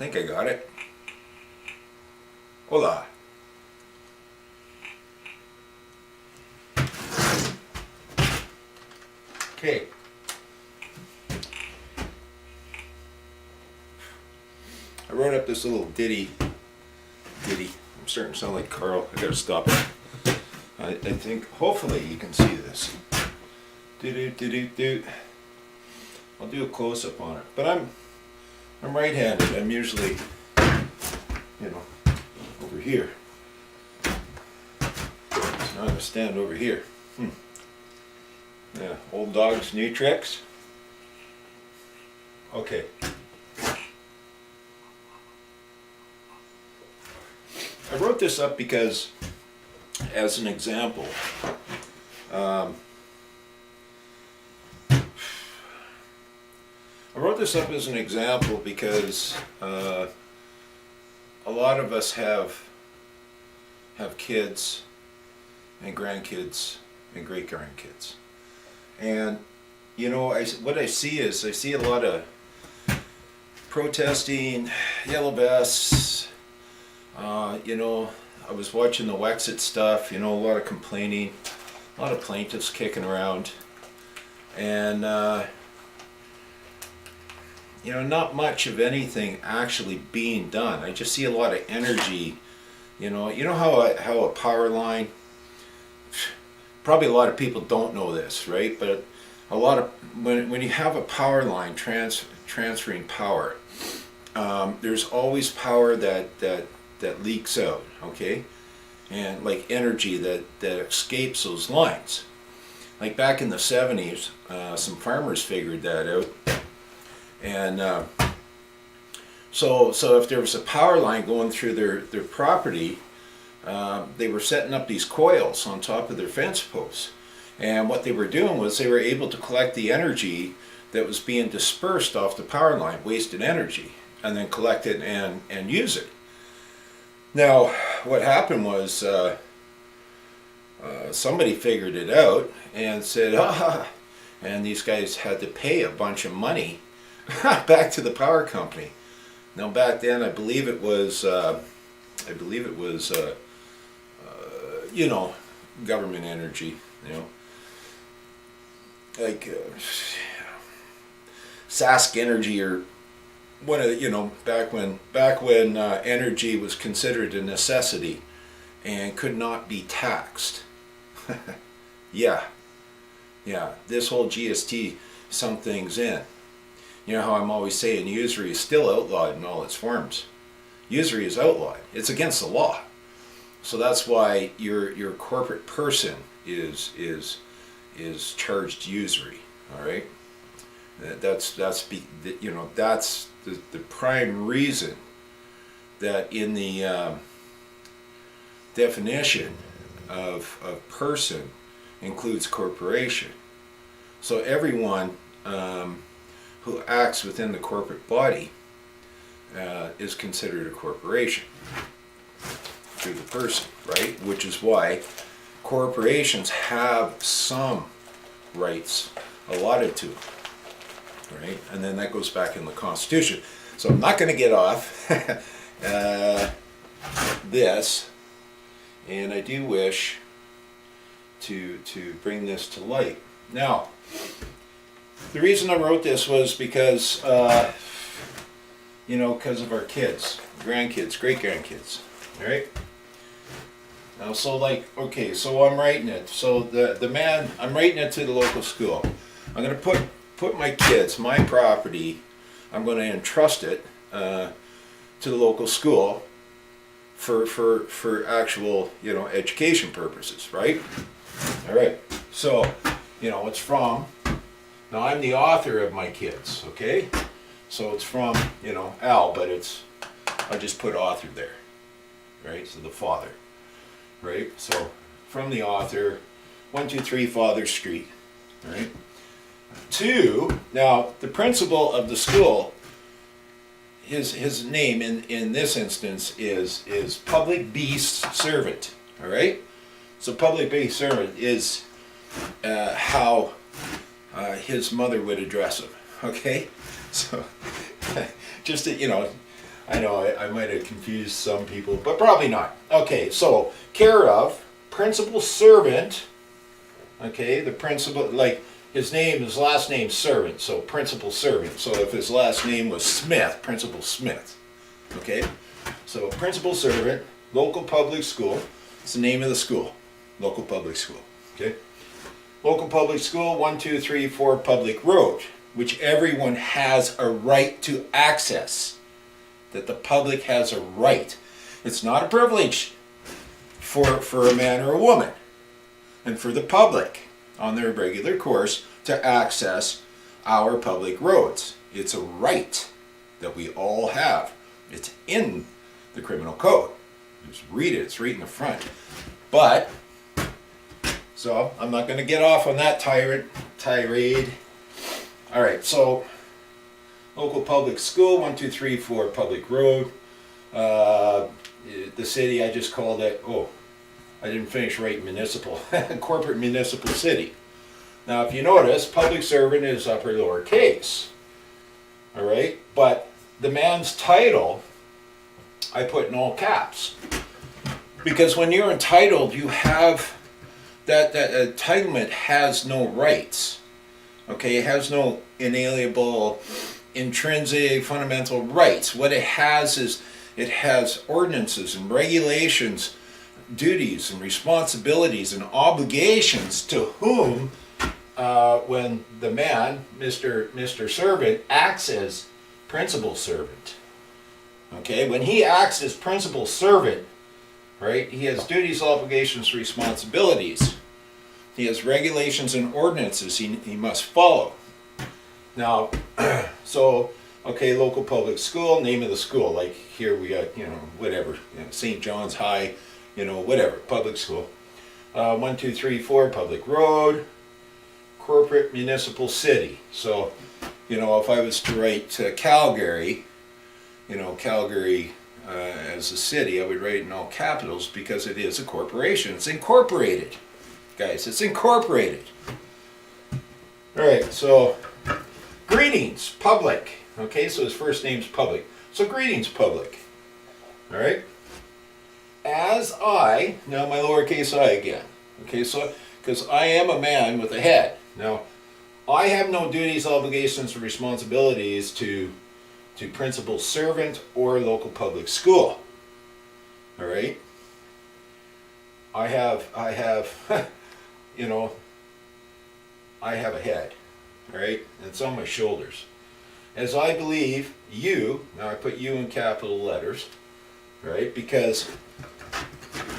think I got it. Hola. Okay. I wrote up this little ditty. I'm starting to sound like Carl. I gotta stop it. I think hopefully you can see this. Do. I'll do a close-up on it. But I'm right-handed. I'm usually, over here. So I'm gonna stand over here. Yeah, old dogs, new tricks. Okay. I wrote this up because, as an example, I wrote this up as an example because a lot of us have kids and grandkids and great-grandkids. And, what I see is, I see a lot of protesting, yellow vests, I was watching the Wexit stuff, a lot of complaining, a lot of plaintiffs kicking around, and, not much of anything actually being done. I just see a lot of energy, how a power line, probably a lot of people don't know this, right? But a lot of, when you have a power line transferring power, there's always power that leaks out, okay? And like energy that escapes those lines. Like back in the 70s, some farmers figured that out. And so if there was a power line going through their property, they were setting up these coils on top of their fence posts. And what they were doing was they were able to collect the energy that was being dispersed off the power line, wasted energy, and then collect it and use it. Now, what happened was somebody figured it out and said, and these guys had to pay a bunch of money back to the power company. Now, back then, I believe it was government energy, like Sask Energy, or one of the, back when energy was considered a necessity and could not be taxed. yeah, this whole GST sunk things in. You know how I'm always saying usury is still outlawed in all its forms. Usury is outlawed. It's against the law. So that's why your corporate person is charged usury. All right. That's the prime reason that in the definition of person includes corporation. So everyone who acts within the corporate body is considered a corporation through the person, right? Which is why corporations have some rights allotted to them, right? And then that goes back in the Constitution. So I'm not going to get off this, and I do wish to bring this to light. Now, the reason I wrote this was because, because of our kids, grandkids, great-grandkids, all right? Now, so I'm writing it. So I'm writing it to the local school. I'm going to put my kids, my property, I'm going to entrust it to the local school for actual, education purposes, right? All right. So, it's from, now I'm the author of my kids, okay? So it's from, Al, but I just put author there, right? So the father, right? So from the author, 123 Father Street, right? Now the principal of the school, his name in this instance is Public Beast Servant, all right? So Public Beast Servant is how his mother would address him, okay? So just to, I know I might have confused some people, but probably not. Okay, so care of, principal servant. Okay, the principal, like his last name Servant, so principal servant. So if his last name was Smith, Principal Smith. Okay, so principal servant, local public school. It's the name of the school, local public school. Okay, local public school, 1, 2, 3, 4 public road, which everyone has a right to access. That the public has a right. It's not a privilege for a man or a woman, and for the public on their regular course to access our public roads. It's a right that we all have. It's in the criminal code. Just read it, it's right in the front. But, so I'm not going to get off on that tirade. All right, so local public school, 1, 2, 3, 4 public road. The city, I just called it, I didn't finish right, municipal, corporate municipal city. Now if you notice, public servant is upper lower case. All right, but the man's title, I put in all caps. Because when you're entitled, you have, that entitlement has no rights. Okay, it has no inalienable, intrinsic, fundamental rights. What it has is, it has ordinances and regulations, duties and responsibilities and obligations to whom, when the man, Mr. Servant, acts as principal servant. Okay, when he acts as principal servant, right, he has duties, obligations, responsibilities. He has regulations and ordinances he must follow. Now, so, okay, local public school, name of the school, like here we got, whatever, St. John's High, whatever, public school. 1, 2, 3, 4, public road, corporate municipal city. So, if I was to write Calgary, Calgary as a city, I would write in all capitals because it is a corporation. It's incorporated, guys, it's incorporated. All right, so greetings, public. Okay, so his first name's public. So greetings, public. All right. As I, now my lowercase I again. Okay, so, because I am a man with a head. Now, I have no duties, obligations, or responsibilities to principal servant or local public school. All right. I have, I have a head. All right, and it's on my shoulders. As I believe you, now I put you in capital letters, right? Because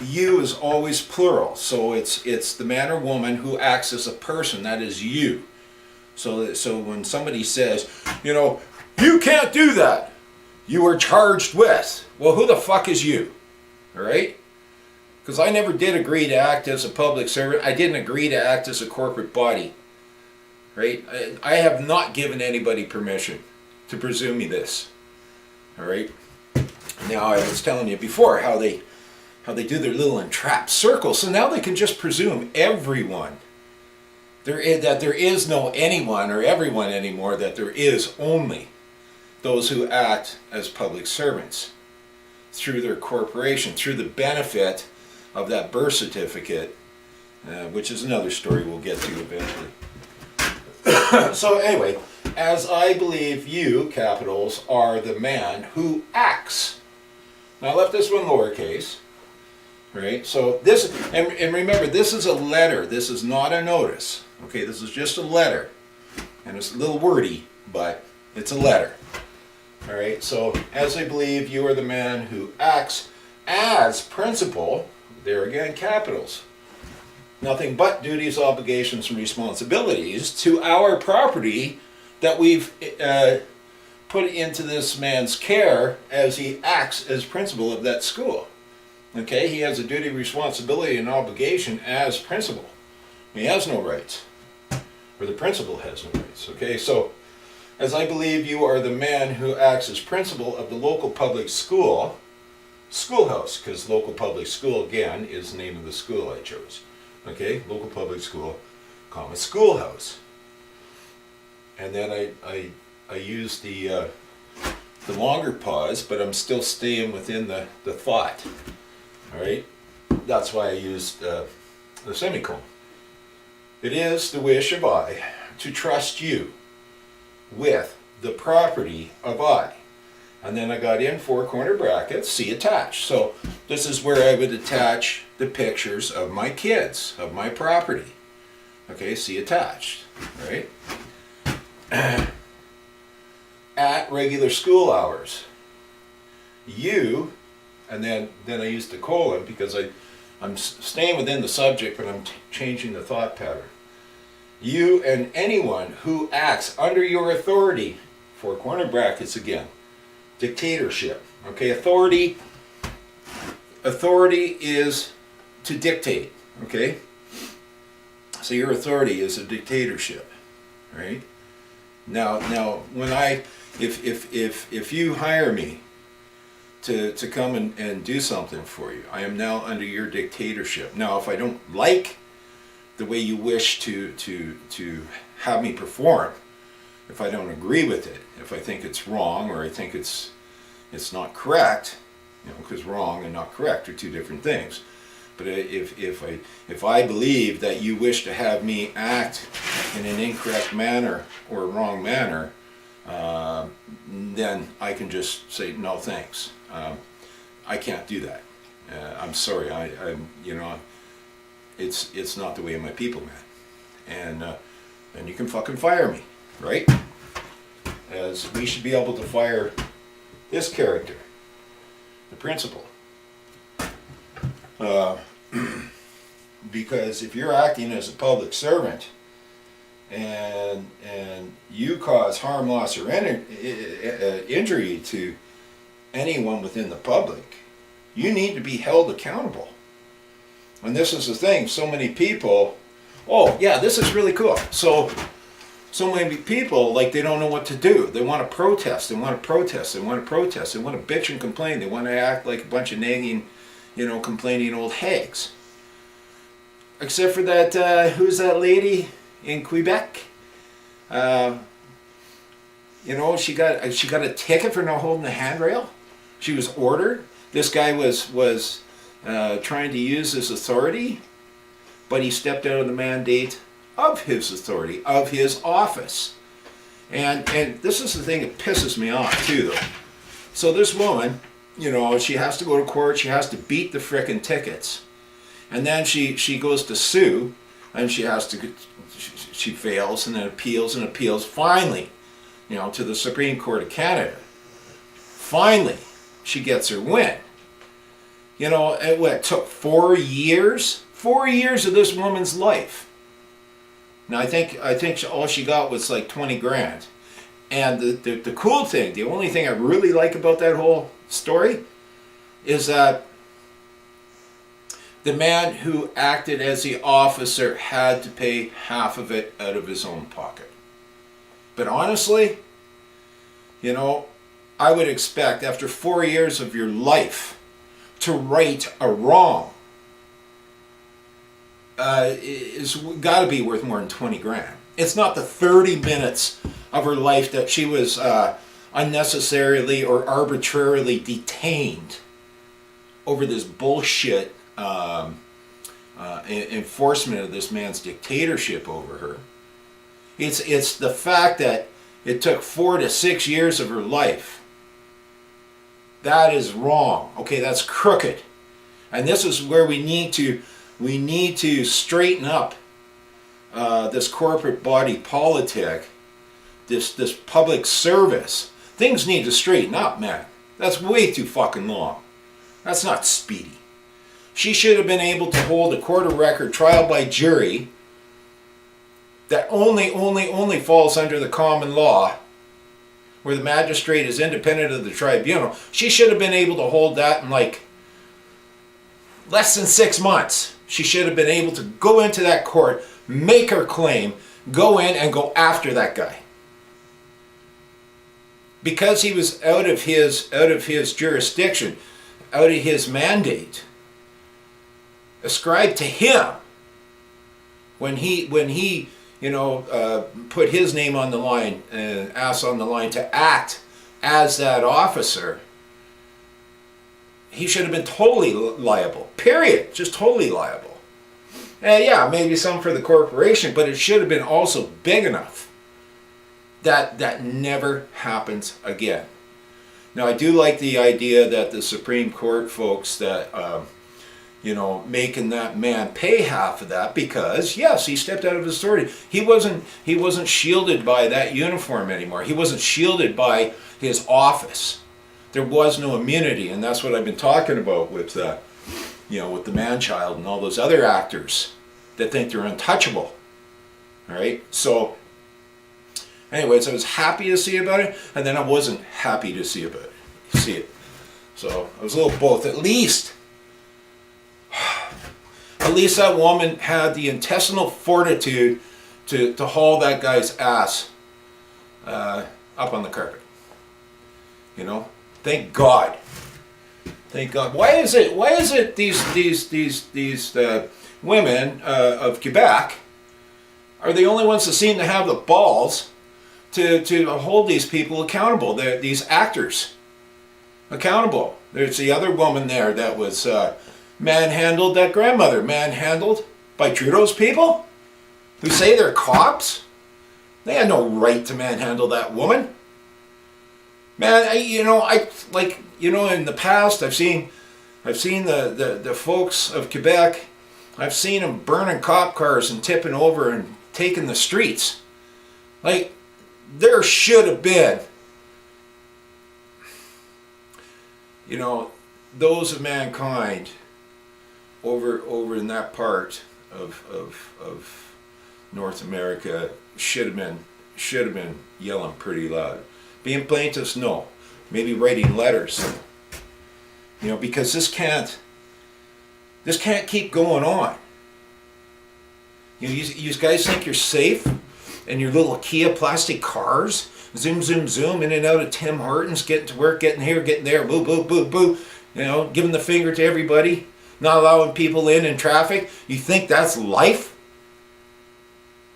you is always plural, so it's the man or woman who acts as a person. That is you. So when somebody says, you can't do that, you are charged with. Well, who the fuck is you? All right? Because I never did agree to act as a public servant. I didn't agree to act as a corporate body. Right? I have not given anybody permission to presume me this. All right? Now, I was telling you before how they do their little entrapped circles. So now they can just presume everyone. That there is no anyone or everyone anymore, that there is only those who act as public servants through their corporation, through the benefit of that birth certificate, which is another story we'll get to eventually. So anyway, as I believe you, capitals, are the man who acts. Now I left this one lowercase, right? So this, and remember, this is a letter. This is not a notice. Okay, this is just a letter. And it's a little wordy, but it's a letter. All right, so as I believe you are the man who acts as principal, there again, capitals. Nothing but duties, obligations, and responsibilities to our property that we've put into this man's care as he acts as principal of that school. Okay, he has a duty, responsibility, and obligation as principal. He has no rights, or the principal has no rights. Okay, so as I believe you are the man who acts as principal of the local public school, schoolhouse, because local public school, again, is the name of the school I chose. Okay, local public school, comma, schoolhouse. And then I use the the longer pause, but I'm still staying within the thought. All right? That's why I used the semicolon. It is the wish of I to trust you with the property of I. And then I got in 4 corner brackets, see attached. So this is where I would attach the pictures of my kids, of my property. Okay, see attached, right? At regular school hours. You, and then I use the colon because I'm staying within the subject, but I'm changing the thought pattern. You and anyone who acts under your authority, 4 corner brackets again. Dictatorship. Okay, authority is to dictate. Okay, so your authority is a dictatorship, right? Now when if you hire me to come and do something for you, I am now under your dictatorship. Now if I don't like the way you wish to have me perform, if I don't agree with it, if I think it's wrong or I think it's not correct, because wrong and not correct are 2 different things. But if I believe that you wish to have me act in an incorrect manner or a wrong manner, then I can just say no thanks. I can't do that. I'm sorry. It's not the way of my people, man. And then you can fucking fire me, right? As we should be able to fire this character, the principal. Because if you're acting as a public servant and you cause harm, loss, or injury to anyone within the public, you need to be held accountable. And this is the thing, so many people, oh yeah, this is really cool. So many people, like, they don't know what to do. They want to protest, they want to protest, they want to protest, they want to bitch and complain, they want to act like a bunch of nagging, complaining old hags. Except for that, who's that lady in Quebec? She got a ticket for not holding the handrail. She was ordered. This guy was trying to use his authority, but he stepped out of the mandate of his authority, of his office. And this is the thing that pisses me off too, though. So this woman, she has to go to court, she has to beat the frickin' tickets. And then she goes to sue, and she fails, and then appeals, finally, to the Supreme Court of Canada. Finally, she gets her win. It took 4 years? 4 years of this woman's life. Now I think all she got was like 20 grand. And the cool thing, the only thing I really like about that whole story is that the man who acted as the officer had to pay half of it out of his own pocket. But honestly, I would expect after 4 years of your life to right a wrong is got to be worth more than 20 grand. It's not the 30 minutes of her life that she was unnecessarily or arbitrarily detained over this bullshit enforcement of this man's dictatorship over her. It's the fact that it took 4 to 6 years of her life. That is wrong. Okay, that's crooked. And this is where we need to straighten up this corporate body politic, this public service. Things need to straighten up, man. That's way too fucking long. That's not speedy. She should have been able to hold a court of record trial by jury that only falls under the common law, where the magistrate is independent of the tribunal. She should have been able to hold that in like less than 6 months. She should have been able to go into that court, make her claim, go in and go after that guy. Because he was out of his jurisdiction, out of his mandate, ascribed to him when he put his name on the line, ass on the line to act as that officer, he should have been totally liable. Period. Just totally liable. And yeah, maybe some for the corporation, but it should have been also big enough that that never happens again. Now, I do like the idea that the Supreme Court folks that, making that man pay half of that because, yes, he stepped out of his authority. He wasn't shielded by that uniform anymore. He wasn't shielded by his office. There was no immunity, and that's what I've been talking about with, with the man-child and all those other actors that think they're untouchable. All right, so anyways, I was happy to see about it, and then I wasn't happy to see it. So I was a little both. At least that woman had the intestinal fortitude to haul that guy's ass up on the carpet. Thank God. Thank God. Why is it these women of Quebec are the only ones that seem to have the balls to hold these people accountable? These actors accountable. There's the other woman there that was manhandled, that grandmother manhandled by Trudeau's people who say they're cops. They had no right to manhandle that woman. Man, in the past I've seen the folks of Quebec. I've seen them burning cop cars and tipping over and taking the streets. Like, there should have been, those of mankind over in that part of North America should have been yelling pretty loud. Being plaintiffs, no. Maybe writing letters. Because this can't keep going on. You guys think you're safe in your little Kia plastic cars? Zoom, zoom, zoom, in and out of Tim Hortons, getting to work, getting here, getting there, boo, boo, boo, boo. Giving the finger to everybody, not allowing people in traffic. You think that's life?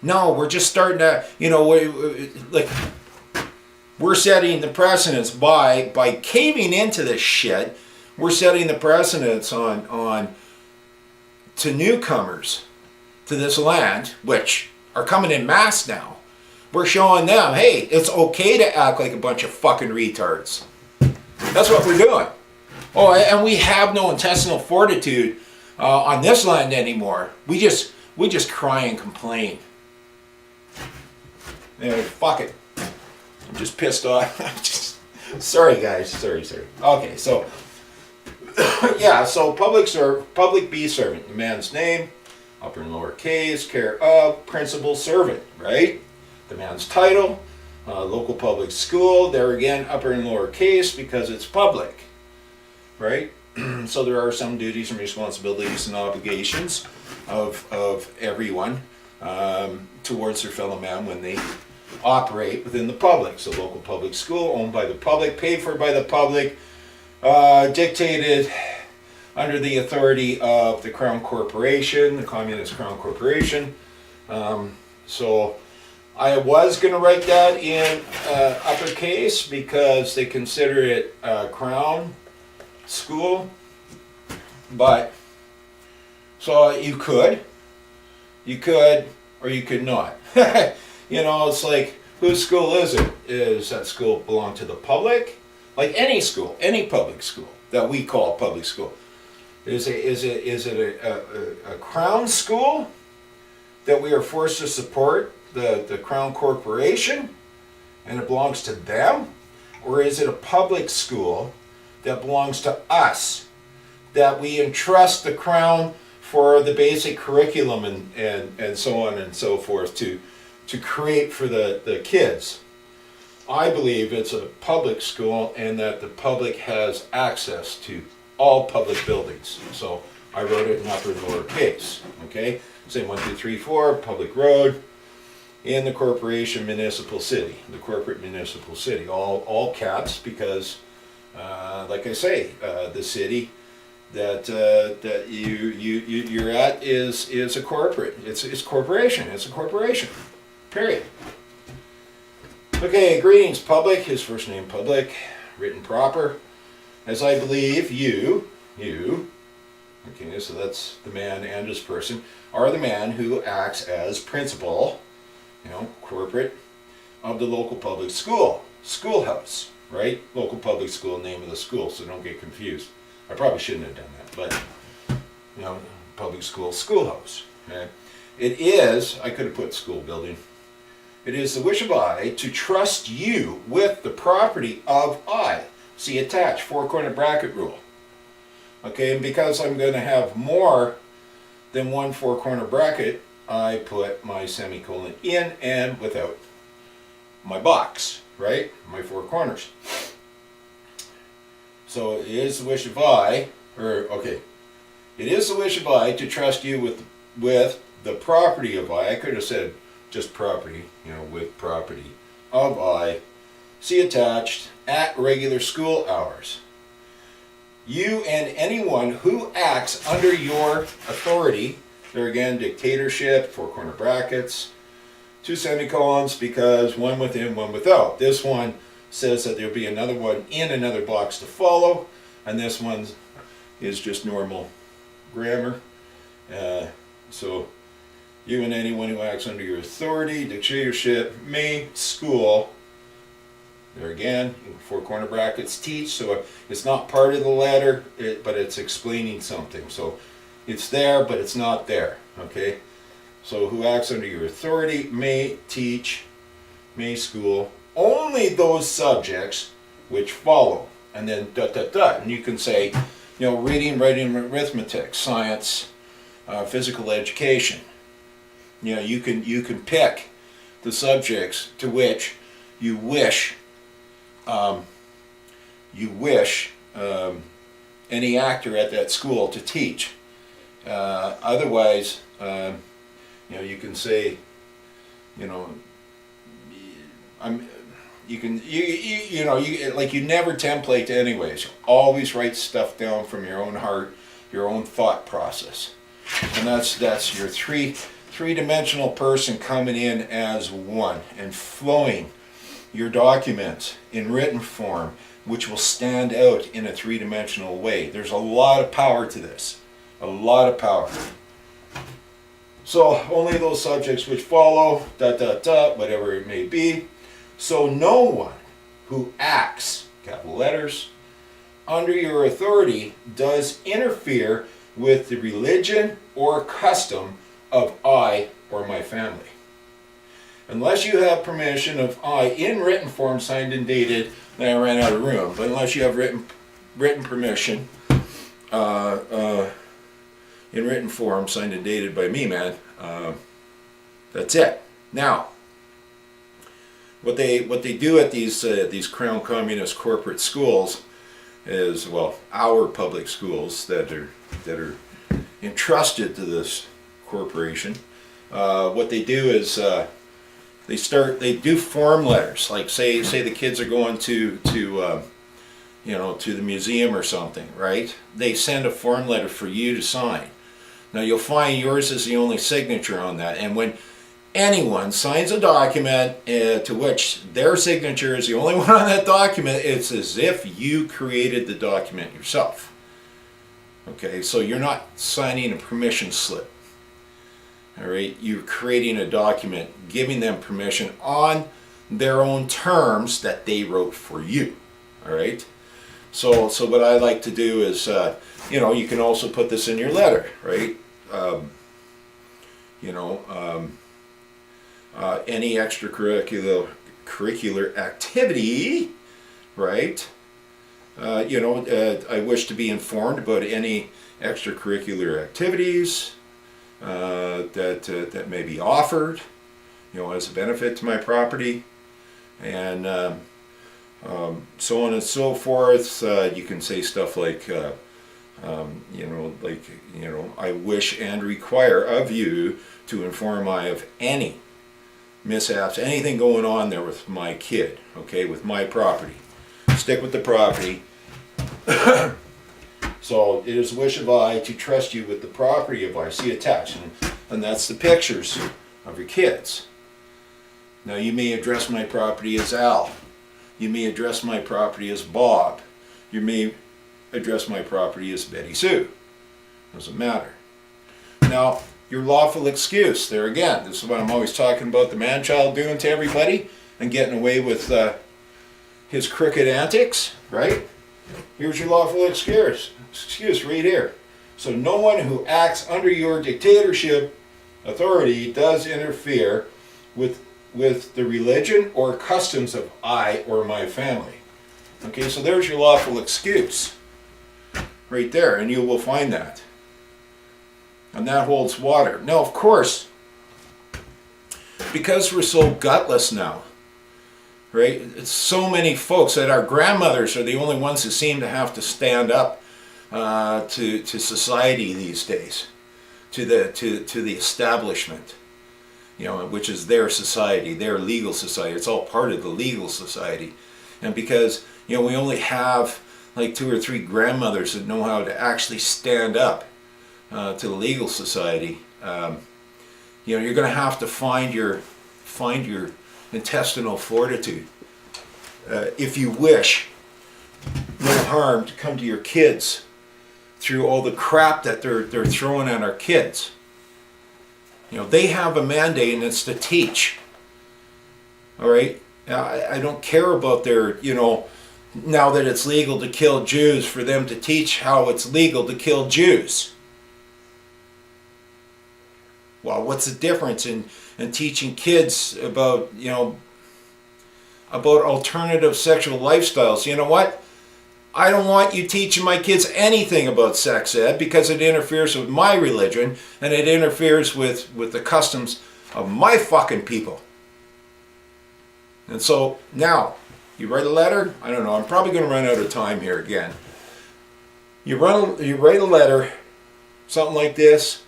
No, we're just starting to, we're setting the precedence by caving into this shit. We're setting the precedence on to newcomers to this land, which are coming in mass now. We're showing them, hey, it's okay to act like a bunch of fucking retards. That's what we're doing. Oh, and we have no intestinal fortitude on this land anymore. We just cry and complain. Fuck it. I'm just pissed off. Sorry, guys. Sorry. Okay, so so public B servant. The man's name, upper and lower case, care of, principal servant, right? The man's title, local public school. There again, upper and lower case because it's public, right? So there are some duties and responsibilities and obligations of everyone towards their fellow man when they operate within the public. So local public school, owned by the public, paid for by the public, dictated under the authority of the Crown Corporation, the Communist Crown Corporation. So I was going to write that in uppercase because they consider it Crown School, but so you could or you could not. It's like, whose school is it? Is that school belong to the public? Like any school, any public school that we call public school. Is it a Crown school that we are forced to support the Crown Corporation and it belongs to them? Or is it a public school that belongs to us, that we entrust the Crown for the basic curriculum and so on and so forth to create for the kids? I believe it's a public school and that the public has access to all public buildings. So I wrote it in upper and lower case, okay? Say 1, 2, 3, 4, public road in the corporation municipal city, the corporate municipal city, all caps because, like I say, the city that you're at is a corporate. It's corporation. It's a corporation. Period. Okay, greetings public, his first name public, written proper, as I believe you, okay, so that's the man and his person, are the man who acts as principal, corporate, of the local public schoolhouse, right? Local public school, name of the school, so don't get confused. I probably shouldn't have done that, but, public school, schoolhouse, okay? It is, I could have put school building, it is the wish of I to trust you with the property of I. See, attached, four-corner bracket rule. Okay, and because I'm going to have more than one four-corner bracket, I put my semicolon in and without my box, right? My four corners. So it is the wish of I, it is the wish of I to trust you with the property of I. I could have said just property, with property of I. See attached, at regular school hours. You and anyone who acts under your authority, there again, dictatorship, four-corner brackets, two semicolons, because one within, one without. This one says that there'll be another one in another box to follow, and this one is just normal grammar. So, you and anyone who acts under your authority, dictatorship, me, school, there again, four-corner brackets, teach, so it's not part of the letter, but it's explaining something. So it's there, but it's not there, okay? So who acts under your authority, may teach, may school, only those subjects which follow, and then ... And you can say, reading, writing, arithmetic, science, physical education. You can pick the subjects to which you wish any actor at that school to teach. Otherwise, you can say, you never template anyways. Always write stuff down from your own heart, your own thought process, and that's your three-dimensional person coming in as one and flowing your documents in written form, which will stand out in a three-dimensional way. There's a lot of power to this, a lot of power. So only those subjects which follow, ... whatever it may be. So no one who acts, capital letters, under your authority does interfere with the religion or custom of I or my family. Unless you have permission of I in written form, signed and dated, then I ran out of room. But unless you have written permission in written form, signed and dated by me, man, that's it. Now, what they do at these Crown Communist corporate schools is, our public schools that are entrusted to this corporation. What they do is they do form letters, like say the kids are going to the museum or something, right? They send a form letter for you to sign. Now you'll find yours is the only signature on that, and when anyone signs a document to which their signature is the only one on that document, it's as if you created the document yourself. Okay, so you're not signing a permission slip. All right, you're creating a document giving them permission on their own terms that they wrote for you. All right, so what I like to do is, you can also put this in your letter, right? Any extracurricular activity, right? I wish to be informed about any extracurricular activities that may be offered, as a benefit to my property, and so on and so forth. You can say stuff like, I wish and require of you to inform I of any mishaps, anything going on there with my kid, okay, with my property. Stick with the property. So it is the wish of I to trust you with the property of I. See attached, and that's the pictures of your kids. Now you may address my property as Al. You may address my property as Bob. You may address my property as Betty Sue. Doesn't matter. Now, your lawful excuse, there again, this is what I'm always talking about the man-child doing to everybody and getting away with his crooked antics, right? Here's your lawful excuse right here. So no one who acts under your dictatorship authority does interfere with the religion or customs of I or my family. Okay, so there's your lawful excuse right there, and you will find that. And that holds water. Now, of course, because we're so gutless now, right? It's so many folks that our grandmothers are the only ones who seem to have to stand up to society these days, to the establishment, you know, which is their society, their legal society. It's all part of the legal society, and because you know we only have like 2 or 3 grandmothers that know how to actually stand up to the legal society. You know, you're going to have to find your intestinal fortitude if you wish no harm to come to your kids through all the crap that they're throwing at our kids. You know, they have a mandate, and it's to teach. All right, I don't care about their, you know, now that it's legal to kill Jews, for them to teach how it's legal to kill Jews. Well, what's the difference in teaching kids about, you know, about alternative sexual lifestyles? You know what? I don't want you teaching my kids anything about sex ed because it interferes with my religion and it interferes with the customs of my fucking people. And so now, you write a letter. I don't know, I'm probably going to run out of time here again. You write a letter, something like this.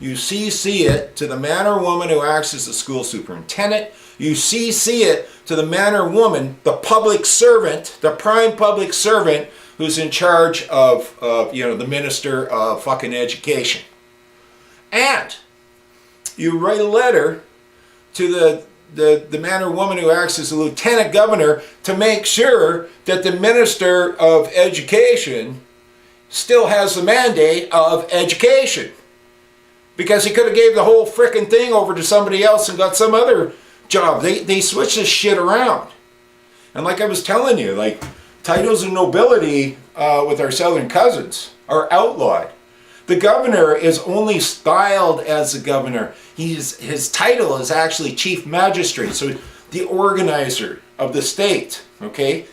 You CC it to the man or woman who acts as the school superintendent. You CC it to the man or woman, the public servant, the prime public servant who's in charge of you know, the minister of fucking education. And you write a letter to the man or woman who acts as the lieutenant governor to make sure that the minister of education still has the mandate of education. Because he could have gave the whole frickin' thing over to somebody else and got some other job. They switch this shit around. And like I was telling you, like titles of nobility with our southern cousins are outlawed. The governor is only styled as the governor. His title is actually chief magistrate, so the organizer of the state, okay?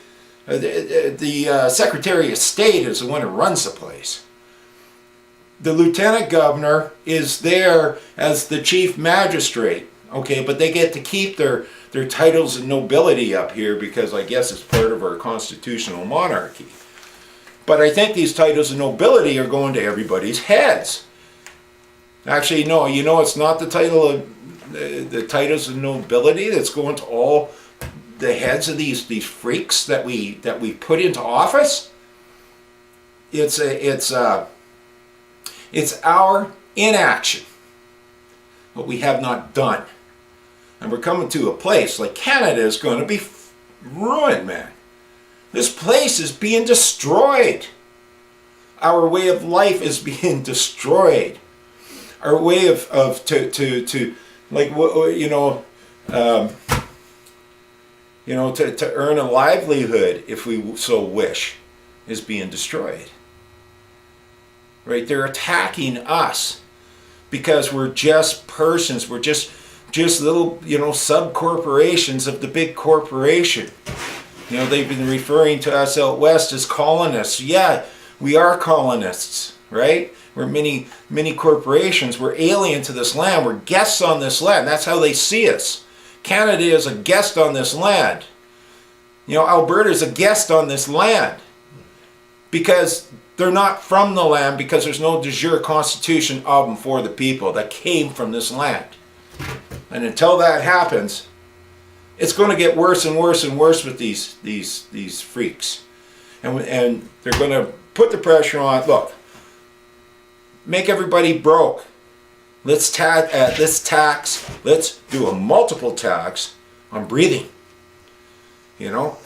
The Secretary of State is the one who runs the place. The lieutenant governor is there as the chief magistrate, okay, but they get to keep their titles of nobility up here because I guess it's part of our constitutional monarchy. But I think these titles of nobility are going to everybody's heads. Actually, no, you know it's not the title of the titles of nobility that's going to all the heads of these freaks that we put into office. It's our inaction, what we have not done. And we're coming to a place like Canada is going to be ruined, man. This place is being destroyed. Our way of life is being destroyed. Our way of like, you know, to earn a livelihood, if we so wish, is being destroyed. Right? They're attacking us because we're just persons. We're just little, you know, sub-corporations of the big corporation. You know, they've been referring to us out west as colonists. Yeah, we are colonists, right? We're many corporations. We're alien to this land. We're guests on this land. That's how they see us. Canada is a guest on this land. You know, Alberta is a guest on this land because they're not from the land, because there's no de jure constitution of and for the people that came from this land. And until that happens, it's going to get worse and worse and worse with these freaks. And they're going to put the pressure on, look, make everybody broke. Let's tax, let's do a multiple tax I'm breathing. You know,